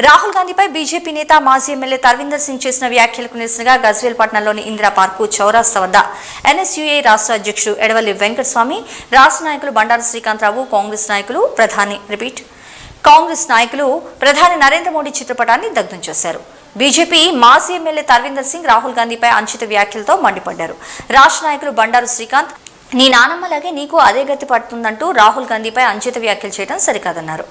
Rahul గాంధీపై BJP నేత మాజీ MLA Tarvinder Singh చేసిన వ్యాఖ్యలకు నిరసనగా గజ్వేల్ పట్టణంలోని ఇందిరా పార్కు చౌరాస్తా వద్ద ఎన్ఎస్యూఐ రాష్ట్ర అధ్యక్షుడు ఎడవల్లి వెంకటస్వామి, రాష్ట్ర నాయకులు బండారు శ్రీకాంతరావు, కాంగ్రెస్ నాయకులు ప్రధాని నరేంద్ర మోడీ చిత్రపటాన్ని దగ్ధం చేశారు. బీజేపీ మాజీ ఎమ్మెల్యే తర్విందర్ సింగ్ రాహుల్ గాంధీపై అనుచిత వ్యాఖ్యలతో మండిపడ్డారు. రాష్ట్ర నాయకులు బండారు శ్రీకాంత్, నీ నానమ్మలాగే నీకు అదే గతి పడుతుందంటూ రాహుల్ గాంధీపై అనుచిత వ్యాఖ్యలు చేయడం సరికాదన్నారు.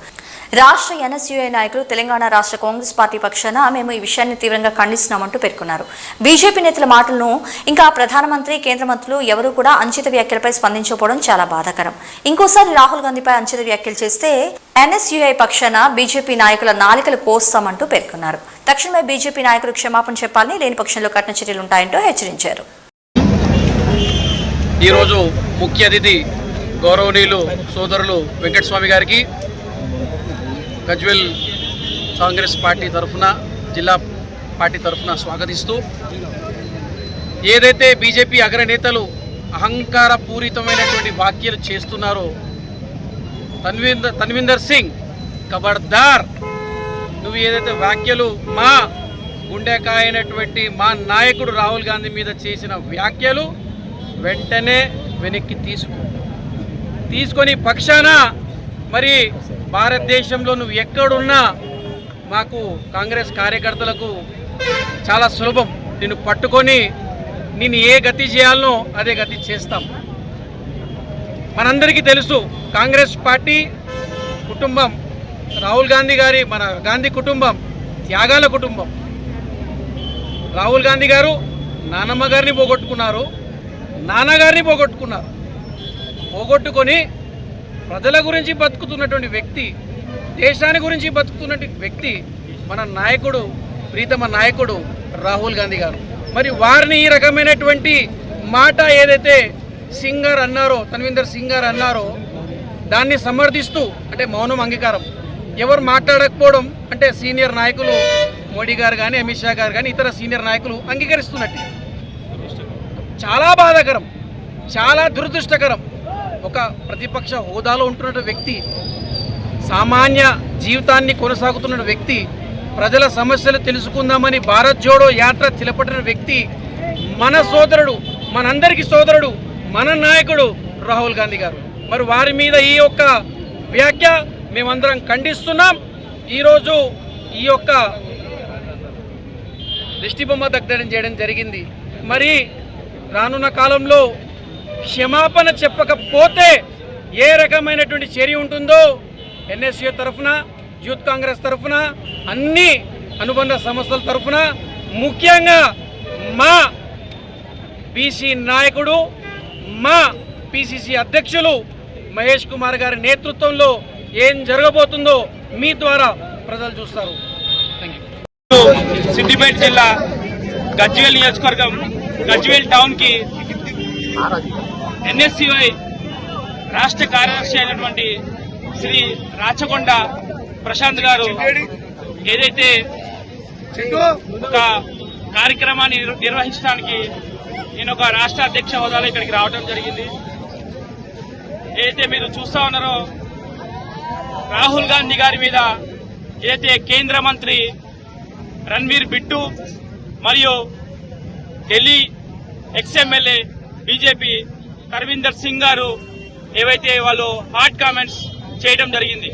రాష్ట్ర ఎన్ఎస్యూఐ నాయకులు తెలంగాణ రాష్ట్ర కాంగ్రెస్ పార్టీ పక్షాన మేము ఈ విషయాన్ని తీవ్రంగా ఖండిస్తున్నామంటూ పేర్కొన్నారు. బీజేపీ నేతల మాటలను ఇంకా ప్రధానమంత్రి, కేంద్ర మంత్రులు ఎవరూ కూడా అనుచిత వ్యాఖ్యలపై స్పందించకపోవడం చాలా బాధాకరం. ఇంకోసారి రాహుల్ గాంధీపై అనుచిత వ్యాఖ్యలు చేస్తే ఎన్ఎస్యూఐ పక్షాన బీజేపీ నాయకుల నాలికలు కోస్తామంటూ పేర్కొన్నారు. తక్షణమే బీజేపీ నాయకులు క్షమాపణ చెప్పాలని, లేని పక్షంలో కఠిన చర్యలు ఉంటాయంటూ హెచ్చరించారు. ఈరోజు ముఖ్య అతిథి గౌరవనీయులు సోదరులు వెంకటస్వామి గారికి గజ్వేల్ కాంగ్రెస్ పార్టీ తరఫున, జిల్లా పార్టీ తరఫున స్వాగతిస్తూ, ఏదైతే బీజేపీ అగ్రనేతలు అహంకార పూరితమైనటువంటి వ్యాఖ్యలు చేస్తున్నారో, తన్విందర్ సింగ్ ఖబర్దార్, నువ్వు ఏదైతే వ్యాఖ్యలు మా గుండెకాయ అయినటువంటి మా నాయకుడు రాహుల్ గాంధీ మీద చేసిన వ్యాఖ్యలు వెంటనే వెనక్కి తీసుకొని పక్షాన మరి భారతదేశంలో నువ్వు ఎక్కడున్నా మాకు కాంగ్రెస్ కార్యకర్తలకు చాలా సులభం, నిన్ను పట్టుకొని నేను ఏ గతి చేయాలనో అదే గతి చేస్తాం. మనందరికీ తెలుసు, కాంగ్రెస్ పార్టీ కుటుంబం, రాహుల్ గాంధీ గారి, మన గాంధీ కుటుంబం త్యాగాల కుటుంబం. రాహుల్ గాంధీ గారు నానమ్మ గారిని పోగొట్టుకున్నారు, నాన్నగారిని పోగొట్టుకొని ప్రజల గురించి బతుకుతున్నటువంటి వ్యక్తి, దేశాన్ని గురించి బతుకుతున్నటువంటి వ్యక్తి మన నాయకుడు, ప్రీతమ నాయకుడు రాహుల్ గాంధీ గారు. మరి వారిని ఈ రకమైనటువంటి మాట ఏదైతే సింగర్ అన్నారో, తన్విందర్ సింగ్ గారు అన్నారో, దాన్ని సమర్థిస్తూ, అంటే మౌనం అంగీకారం, ఎవరు మాట్లాడకపోవడం అంటే సీనియర్ నాయకులు మోడీ గారు కానీ, అమిత్ షా గారు కానీ, ఇతర సీనియర్ నాయకులు అంగీకరిస్తున్నట్టు చాలా బాధాకరం, చాలా దురదృష్టకరం. ఒక ప్రతిపక్ష హోదాలో ఉంటున్న వ్యక్తి, సామాన్య జీవితాన్ని కొనసాగుతున్న వ్యక్తి, ప్రజల సమస్యలు తెలుసుకుందామని భారత్ జోడో యాత్ర తిలపడిన వ్యక్తి, మన సోదరుడు, మనందరికీ సోదరుడు, మన నాయకుడు రాహుల్ గాంధీ గారు. మరి వారి మీద ఈ యొక్క వ్యాఖ్య మేమందరం ఖండిస్తున్నాం. ఈరోజు ఈ యొక్క దిష్టిబొమ్మ దగ్ధం చేయడం జరిగింది. మరి రానున్న కాలంలో క్షమాపణ చెప్పకపోతే ఏ రకమైనటువంటి చర్య ఉంటుందో ఎన్ఎస్యూ తరఫున, యూత్ కాంగ్రెస్ తరఫున, అన్ని అనుబంధ సంస్థల తరఫున, ముఖ్యంగా మా బీసీ నాయకుడు, మా పిసిసి అధ్యక్షులు మహేష్ కుమార్ గారి నేతృత్వంలో ఏం జరగబోతుందో మీ ద్వారా ప్రజలు చూస్తారు. సిద్దిపేట జిల్లా గజ్వేల్ నియోజకవర్గం, గజ్వేల్ టౌన్ కి ఎన్ఎస్యూఐ రాష్ట్ర కార్యదర్శి అయినటువంటి శ్రీ రాచకొండ ప్రశాంత్ గారు ఏదైతే ఒక కార్యక్రమాన్ని నిర్వహించడానికి నేను ఒక రాష్ట్ర అధ్యక్ష హోదాలో ఇక్కడికి రావడం జరిగింది. ఏదైతే మీరు చూస్తా ఉన్నారో, రాహుల్ గాంధీ గారి మీద ఏదైతే కేంద్ర మంత్రి రణ్వీర్ బిట్టు మరియు ఢిల్లీ ఎక్స్ఎమ్మెల్యే బీజేపీ తర్విందర్ సింగ్ గారు ఏవైతే వాళ్ళు హాట్ కామెంట్స్ చేయడం జరిగింది.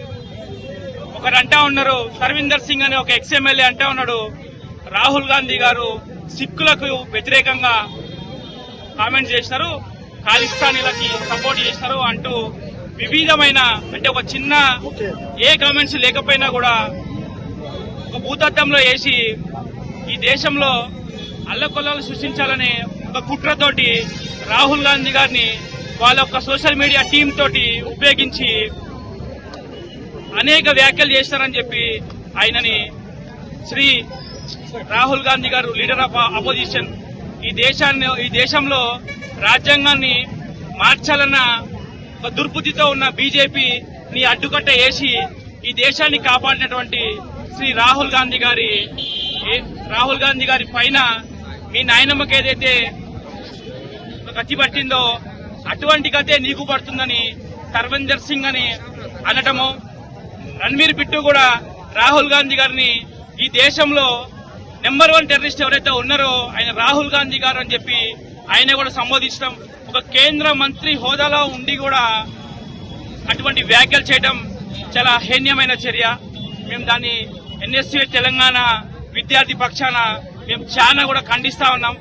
ఒకరు అంటా ఉన్నారు, తర్విందర్ సింగ్ అనే ఒక ఎక్స్ఎమ్మెల్యే అంటా ఉన్నాడు, రాహుల్ గాంధీ గారు సిక్కులకు వ్యతిరేకంగా కామెంట్స్ చేసినారు, ఖాళిస్తానీలకి సపోర్ట్ చేస్తారు అంటూ వివిధమైన, అంటే ఒక చిన్న ఏ కామెంట్స్ లేకపోయినా కూడా ఒక భూతద్దంలో వేసి ఈ దేశంలో అల్లకొల్లాలు సృష్టించాలనే ఒక కుట్రతోటి రాహుల్ గాంధీ గారిని వాళ్ళ యొక్క సోషల్ మీడియా టీం తోటి ఉపయోగించి అనేక వ్యాఖ్యలు చేస్తారని చెప్పి ఆయనని శ్రీ రాహుల్ గాంధీ గారు లీడర్ ఆఫ్ అపోజిషన్, ఈ దేశంలో రాజ్యాంగాన్ని మార్చాలన్న ఒక దుర్బుద్ధితో ఉన్న బీజేపీని అడ్డుకట్ట వేసి ఈ దేశాన్ని కాపాడినటువంటి శ్రీ రాహుల్ గాంధీ గారి పైన మీ నాయనమ్మకి ఏదైతే కత్తి పట్టిందో అటువంటి కథే నీకు పడుతుందని తర్విందర్ సింగ్ అని అనటము, రణ్వీర్ బిట్టు కూడా రాహుల్ గాంధీ గారిని ఈ దేశంలో నెంబర్ 1 టెర్రరిస్ట్ ఎవరైతే ఉన్నారో ఆయన రాహుల్ గాంధీ గారు అని చెప్పి ఆయన కూడా సంబోధించడం, ఒక కేంద్ర మంత్రి హోదాలో ఉండి కూడా అటువంటి వ్యాఖ్యలు చేయడం చాలా హేన్యమైన చర్య. మేము దాన్ని ఎన్ఎస్సీ తెలంగాణ విద్యార్థి పక్షాన మేము చాలా కూడా ఖండిస్తా ఉన్నాం.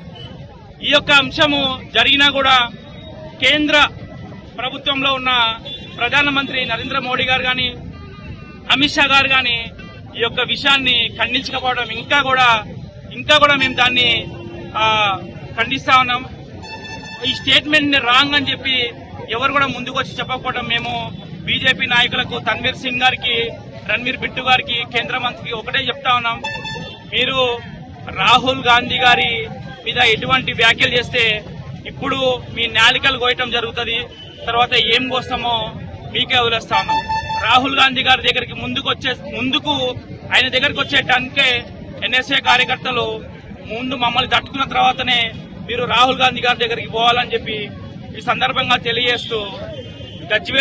ఈ యొక్క అంశము జరిగినా కూడా కేంద్ర ప్రభుత్వంలో ఉన్న ప్రధానమంత్రి నరేంద్ర మోడీ గారు కానీ అమిత్ షా గారు కానీ ఈ యొక్క విషయాన్ని ఖండించకపోవడం ఇంకా కూడా మేము దాన్ని ఖండిస్తా ఉన్నాం. ఈ స్టేట్మెంట్ ని రాంగ్ అని చెప్పి ఎవరు కూడా ముందుకు వచ్చి చెప్పకపోవడం మేము బీజేపీ నాయకులకు తన్వీర్ సింగ్ గారికి, రణ్వీర్ బిట్టు గారికి, కేంద్ర మంత్రికి ఒకటే చెప్తా ఉన్నాం, మీరు రాహుల్ గాంధీ గారి మీద ఎటువంటి వ్యాఖ్యలు చేస్తే ఇప్పుడు మీ నాలికలు కోయటం జరుగుతుంది, తర్వాత ఏం కోస్తామో మీకే వదిలేస్తా ఉన్నాం. రాహుల్ గాంధీ గారి దగ్గరికి ముందుకు ఆయన దగ్గరికి వచ్చేటానికే ఎన్ఎస్ఏ కార్యకర్తలు ముందు మమ్మల్ని తట్టుకున్న తర్వాతనే మీరు రాహుల్ గాంధీ గారి దగ్గరికి పోవాలని చెప్పి ఈ సందర్భంగా తెలియజేస్తూ గజ్వేల్